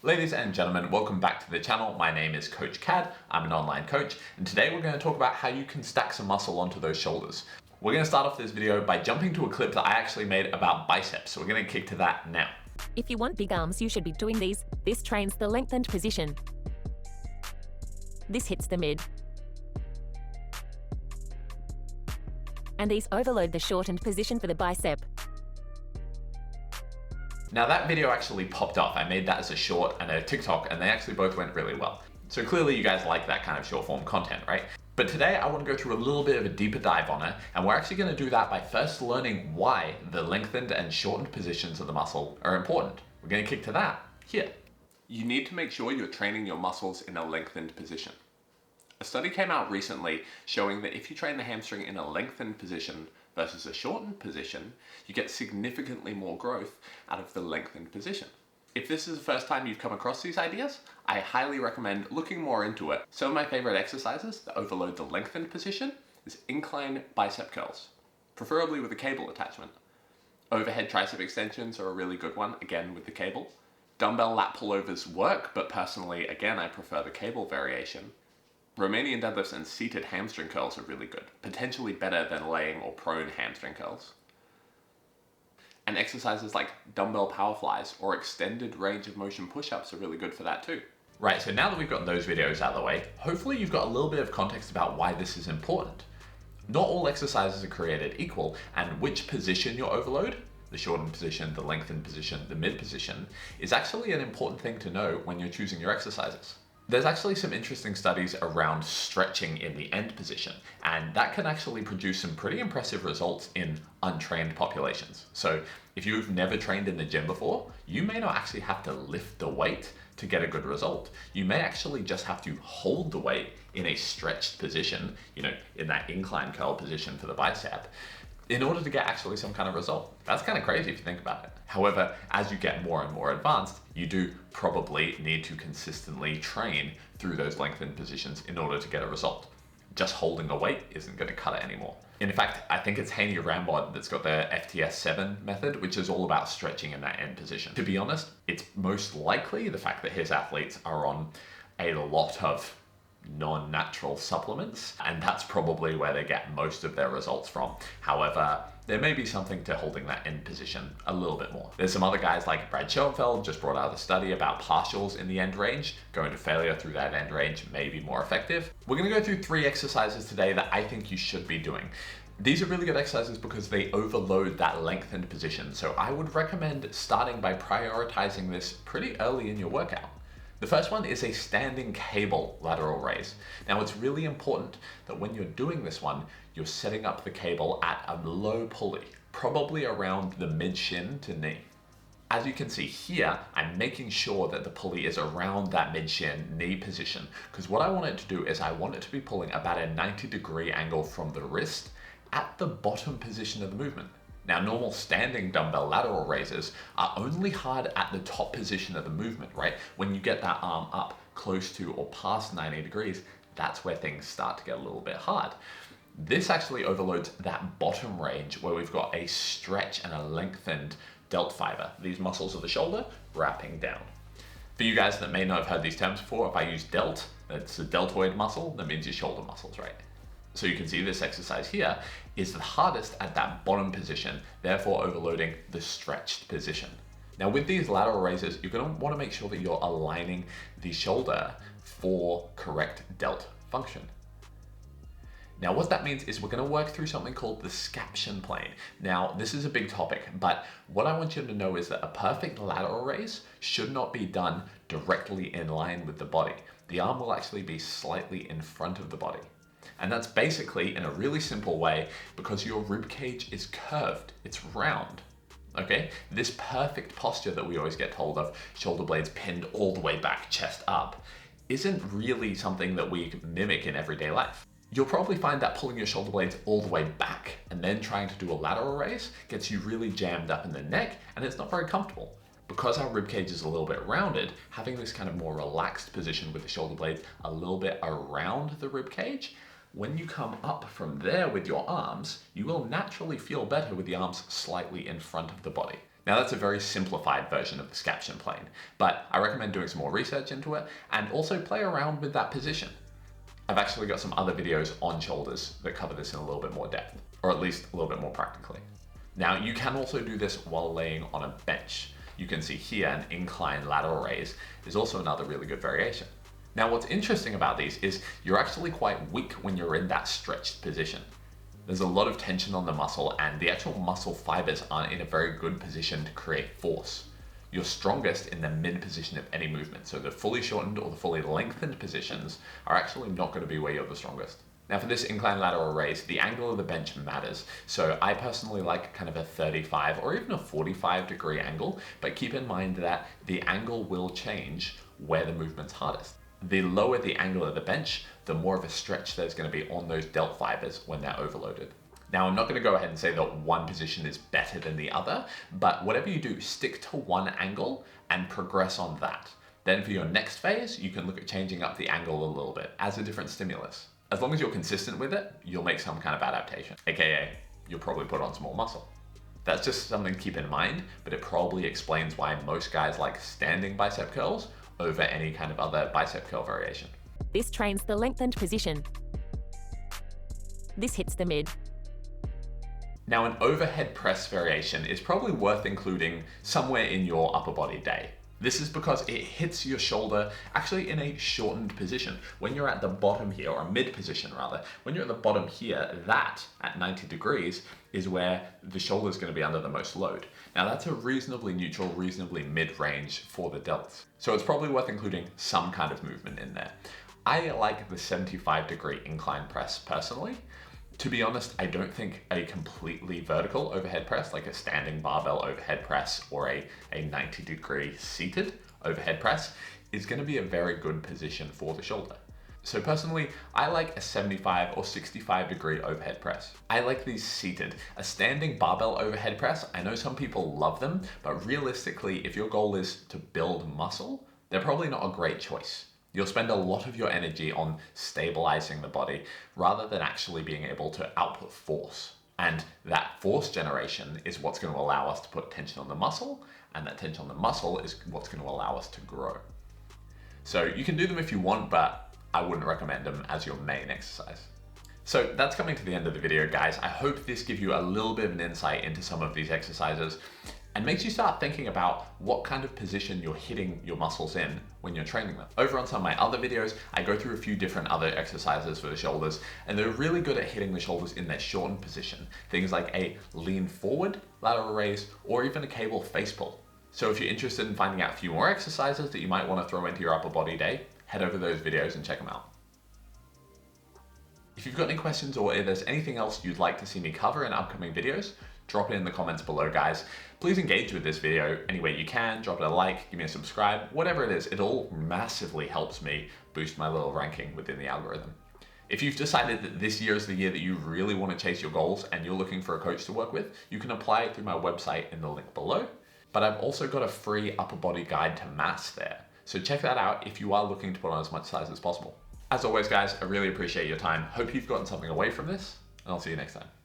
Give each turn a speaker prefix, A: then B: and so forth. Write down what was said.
A: Ladies and gentlemen, welcome back to the channel. My name is Coach Cadd. I'm an online coach, and today we're going to talk about how you can stack some muscle onto those shoulders. We're going to start off this video by jumping to a clip that I actually made about biceps, so we're going to kick to that now.
B: If you want big arms, you should be doing these. This trains the lengthened position. This hits the mid. And these overload the shortened position for the bicep.
A: Now that video actually popped off. I made that as a short and a TikTok, and they actually both went really well. So clearly you guys like that kind of short form content, right? But today I want to go through a little bit of a deeper dive on it, and we're actually going to do that by first learning why the lengthened and shortened positions of the muscle are important. We're going to kick to that here. You need to make sure you're training your muscles in a lengthened position. A study came out recently showing that if you train the hamstring in a lengthened position versus a shortened position, you get significantly more growth out of the lengthened position. If this is the first time you've come across these ideas, I highly recommend looking more into it. Some of my favorite exercises that overload the lengthened position is incline bicep curls, preferably with a cable attachment. Overhead tricep extensions are a really good one, again with the cable. Dumbbell lat pullovers work, but personally, again, I prefer the cable variation. Romanian deadlifts and seated hamstring curls are really good, potentially better than laying or prone hamstring curls. And exercises like dumbbell power flies or extended range of motion push-ups are really good for that too. Right, so now that we've got those videos out of the way, hopefully you've got a little bit of context about why this is important. Not all exercises are created equal, and which position you overload, the shortened position, the lengthened position, the mid position, is actually an important thing to know when you're choosing your exercises. There's actually some interesting studies around stretching in the end position, and that can actually produce some pretty impressive results in untrained populations. So if you've never trained in the gym before, you may not actually have to lift the weight to get a good result. You may actually just have to hold the weight in a stretched position, in that incline curl position for the bicep, in order to get actually some kind of result. That's kind of crazy if you think about it. However, as you get more and more advanced, you do probably need to consistently train through those lengthened positions in order to get a result. Just holding a weight isn't going to cut it anymore. In fact, I think it's Haney Rambod that's got the FTS7 method, which is all about stretching in that end position. To be honest, it's most likely the fact that his athletes are on a lot of non-natural supplements, and that's probably where they get most of their results from. However, there may be something to holding that end position a little bit more. There's some other guys like Brad Schoenfeld just brought out a study about partials in the end range. Going to failure through that end range may be more effective. We're going to go through 3 exercises today that I think you should be doing. These are really good exercises because they overload that lengthened position, so I would recommend starting by prioritizing this pretty early in your workout. The first one is a standing cable lateral raise. Now it's really important that when you're doing this one, you're setting up the cable at a low pulley, probably around the mid shin to knee. As you can see here, I'm making sure that the pulley is around that mid shin knee position, because what I want it to do is I want it to be pulling about a 90-degree angle from the wrist at the bottom position of the movement. Now, normal standing dumbbell lateral raises are only hard at the top position of the movement, right? When you get that arm up close to or past 90 degrees, that's where things start to get a little bit hard. This actually overloads that bottom range where we've got a stretch and a lengthened delt fiber, these muscles of the shoulder wrapping down. For you guys that may not have heard these terms before, if I use delt, that's a deltoid muscle, that means your shoulder muscles, right? So you can see this exercise here is the hardest at that bottom position, therefore overloading the stretched position. Now with these lateral raises, you're going to want to make sure that you're aligning the shoulder for correct delt function. Now what that means is we're going to work through something called the scaption plane. Now this is a big topic, but what I want you to know is that a perfect lateral raise should not be done directly in line with the body. The arm will actually be slightly in front of the body. And that's basically in a really simple way because your rib cage is curved, it's round, okay? This perfect posture that we always get told of, shoulder blades pinned all the way back, chest up, isn't really something that we mimic in everyday life. You'll probably find that pulling your shoulder blades all the way back and then trying to do a lateral raise gets you really jammed up in the neck, and it's not very comfortable. Because our rib cage is a little bit rounded, having this kind of more relaxed position with the shoulder blades a little bit around the rib cage, when you come up from there with your arms, you will naturally feel better with the arms slightly in front of the body. Now that's a very simplified version of the Scaption plane, but I recommend doing some more research into it and also play around with that position. I've actually got some other videos on shoulders that cover this in a little bit more depth, or at least a little bit more practically. Now you can also do this while laying on a bench. You can see here an incline lateral raise is also another really good variation. Now what's interesting about these is you're actually quite weak when you're in that stretched position. There's a lot of tension on the muscle and the actual muscle fibers aren't in a very good position to create force. You're strongest in the mid position of any movement, so the fully shortened or the fully lengthened positions are actually not going to be where you're the strongest. Now for this incline lateral raise, the angle of the bench matters. So I personally like kind of a 35 or even a 45 degree angle, but keep in mind that the angle will change where the movement's hardest. The lower the angle of the bench, the more of a stretch there's going to be on those delt fibers when they're overloaded. Now, I'm not going to go ahead and say that one position is better than the other, but whatever you do, stick to one angle and progress on that. Then for your next phase, you can look at changing up the angle a little bit as a different stimulus. As long as you're consistent with it, you'll make some kind of adaptation, aka you'll probably put on some more muscle. That's just something to keep in mind, but it probably explains why most guys like standing bicep curls over any kind of other bicep curl variation.
B: This trains the lengthened position. This hits the mid.
A: Now an overhead press variation is probably worth including somewhere in your upper body day. This is because it hits your shoulder actually in a shortened position. When you're at the bottom here, or mid position rather, when you're at the bottom here, that at 90 degrees is where the shoulder is going to be under the most load. Now that's a reasonably neutral, reasonably mid-range for the delts. So it's probably worth including some kind of movement in there. I like the 75-degree incline press personally. To be honest, I don't think a completely vertical overhead press, like a standing barbell overhead press or a 90-degree seated overhead press, is going to be a very good position for the shoulder. So personally, I like a 75 or 65-degree overhead press. I like these seated. A standing barbell overhead press, I know some people love them, but realistically, if your goal is to build muscle, they're probably not a great choice. You'll spend a lot of your energy on stabilizing the body rather than actually being able to output force. And that force generation is what's going to allow us to put tension on the muscle, and that tension on the muscle is what's going to allow us to grow. So you can do them if you want, but I wouldn't recommend them as your main exercise. So that's coming to the end of the video, guys. I hope this gives you a little bit of an insight into some of these exercises and makes you start thinking about what kind of position you're hitting your muscles in when you're training them. Over on some of my other videos, I go through a few different other exercises for the shoulders, and they're really good at hitting the shoulders in their shortened position. Things like a lean forward lateral raise, or even a cable face pull. So if you're interested in finding out a few more exercises that you might want to throw into your upper body day, head over to those videos and check them out. If you've got any questions or if there's anything else you'd like to see me cover in upcoming videos, drop it in the comments below, guys. Please engage with this video any way you can. Drop it a like, give me a subscribe, whatever it is. It all massively helps me boost my little ranking within the algorithm. If you've decided that this year is the year that you really want to chase your goals and you're looking for a coach to work with, you can apply it through my website in the link below. But I've also got a free upper body guide to mass there. So check that out if you are looking to put on as much size as possible. As always, guys, I really appreciate your time. Hope you've gotten something away from this, and I'll see you next time.